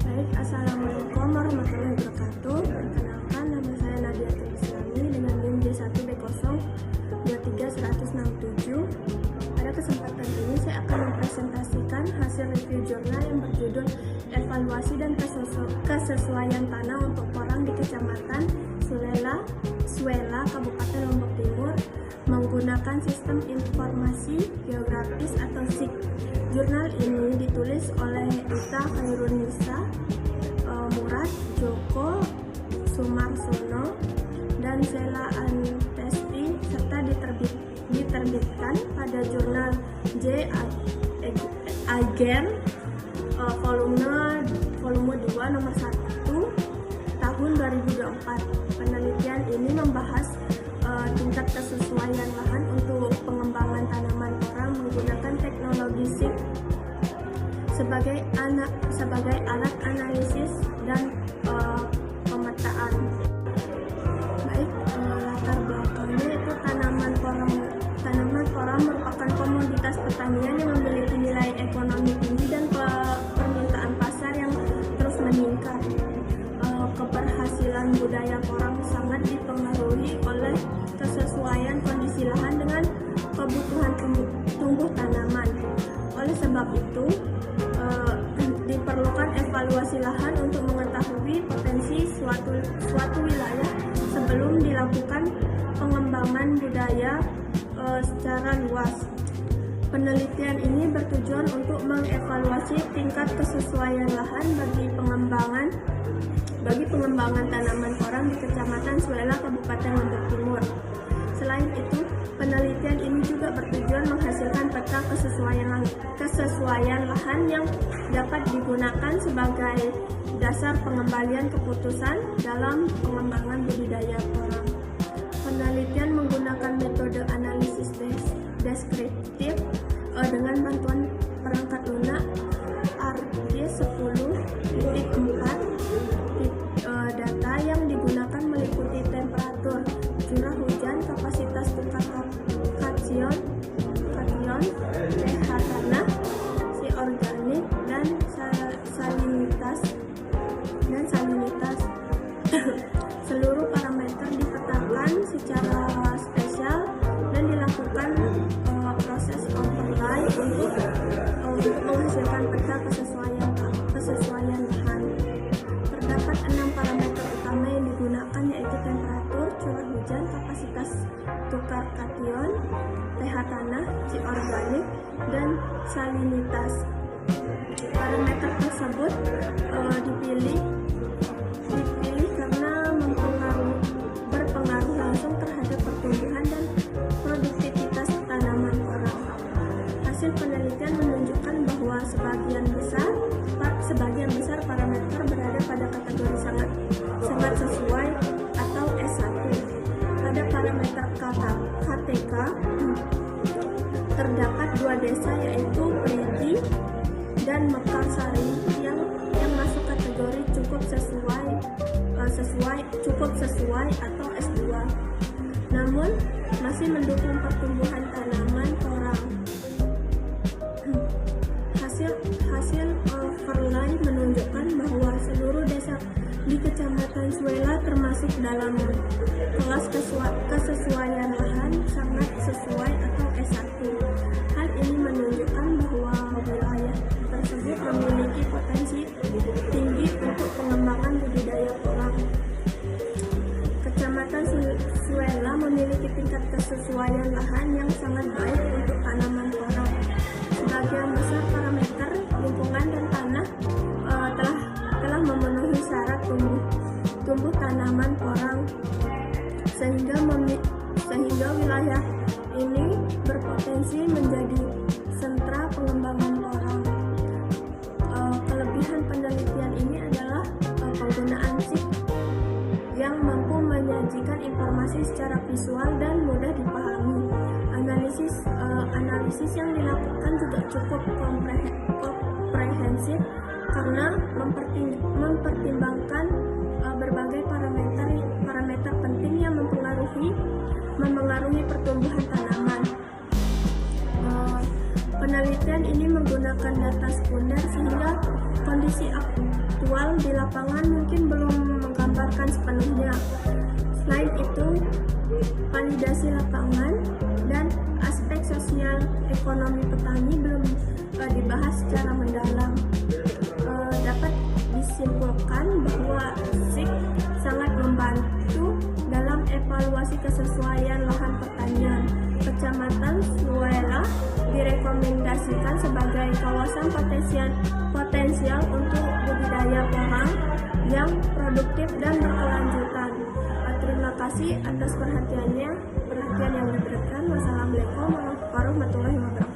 Baik, Assalamualaikum warahmatullahi wabarakatuh. Perkenalkan, nama saya Nadia Trislami dengan NIM J1B023-167. Pada kesempatan ini saya akan mempresentasikan hasil review jurnal yang berjudul Evaluasi dan Kesesuaian Tanah untuk Porang di Kecamatan Suela, Kabupaten Lombok Timur menggunakan Sistem Informasi Geografis atau SIG. Jurnal ini ditulis oleh Ita Khairunisa, Murad Joko Sumarsono, dan Sela Antesti, serta diterbitkan pada jurnal J. Aigen volume 2 nomor 1 tahun 2024. Penelitian ini membahas tingkat kesesuaian lahan untuk pengembangan tanaman porang menggunakan teknologi SIG sebagai alat analisis dan pemetaan. Baik, latar belakangnya itu tanaman porang merupakan komoditas pertanian yang memiliki nilai ekonomi tinggi dan permintaan pasar yang terus meningkat. Keberhasilan budaya porang sangat dipengaruhi oleh kesesuaian kondisi lahan dengan kebutuhan tumbuh tanaman. Oleh sebab itu, diperlukan evaluasi lahan untuk mengetahui potensi suatu wilayah sebelum dilakukan pengembangan budaya secara luas. Penelitian ini bertujuan untuk mengevaluasi tingkat kesesuaian lahan bagi pengembangan tanaman porang di Kecamatan Suela, Kabupaten Lombok Timur. Selain itu, penelitian ini juga bertujuan menghasilkan peta kesesuaian lahan yang dapat digunakan sebagai dasar pengembalian keputusan dalam pengembangan budidaya porang. Penelitian menggunakan metode analisis deskriptif dengan bantuan perangkat lunak ARG10.4. Data yang digunakan meliputi temperatur, curah hujan, kapasitas tukar kation, pH tanah, si organik, dan salinitas. Seluruh parameter dipetakan secara spesial dan dilakukan proses overlay untuk menghasilkan peta kesesuaian lahan. Terdapat 6 parameter utama yang digunakan, yaitu temperatur, curah hujan, kapasitas tukar kation, pH tanah, si organik, dan salinitas. Parameter tersebut dipilih karena berpengaruh langsung terhadap pertumbuhan dan produktivitas tanaman porang. Hasil penelitian menunjukkan bahwa sebagian besar parameter berada pada kategori sangat sesuai atau S1. Pada parameter KTK terdapat 2 desa, yaitu Priti dan Mekarsari yang masuk kategori cukup sesuai atau S2. Namun masih mendukung pertumbuhan tanaman porang. Hasil overlay menunjukkan bahwa seluruh desa di Kecamatan Suela termasuk dalam kelas kesesuaian lahan sangat sesuai atau S1. Hal ini menunjukkan bahwa wilayah tersebut memiliki potensi tinggi untuk pengembangan budidaya porang. Kecamatan Suela memiliki tingkat kesesuaian lahan yang sangat baik untuk tanaman porang. Sebagian besar parameter lingkungan dan tanah telah memenuhi syarat tumbuh tanaman porang, sehingga wilayah ini berpotensi menjadi sentra pengembangan porang. Kelebihan penelitian ini adalah penggunaan SIG yang mampu menyajikan informasi secara visual dan mudah dipahami. Analisis yang dilakukan juga cukup komprehensif karena mempertimbangkan berbagai parameter penting yang mempengaruhi pertumbuhan tanaman. Penelitian ini menggunakan data sekunder sehingga kondisi aktual di lapangan mungkin belum menggambarkan sepenuhnya. Selain itu, validasi lapangan dan aspek sosial ekonomi petani belum dibahas secara mendalam. Dapat disimpulkan bahwa SIK sangat membantu dalam evaluasi kesesuaian lahan pertanian. Kecamatan Suela direkomendasikan sebagai kawasan potensial untuk budidaya porang yang produktif dan berkelanjutan. Terima kasih atas perhatian yang diberikan. Wassalamualaikum warahmatullahi wabarakatuh.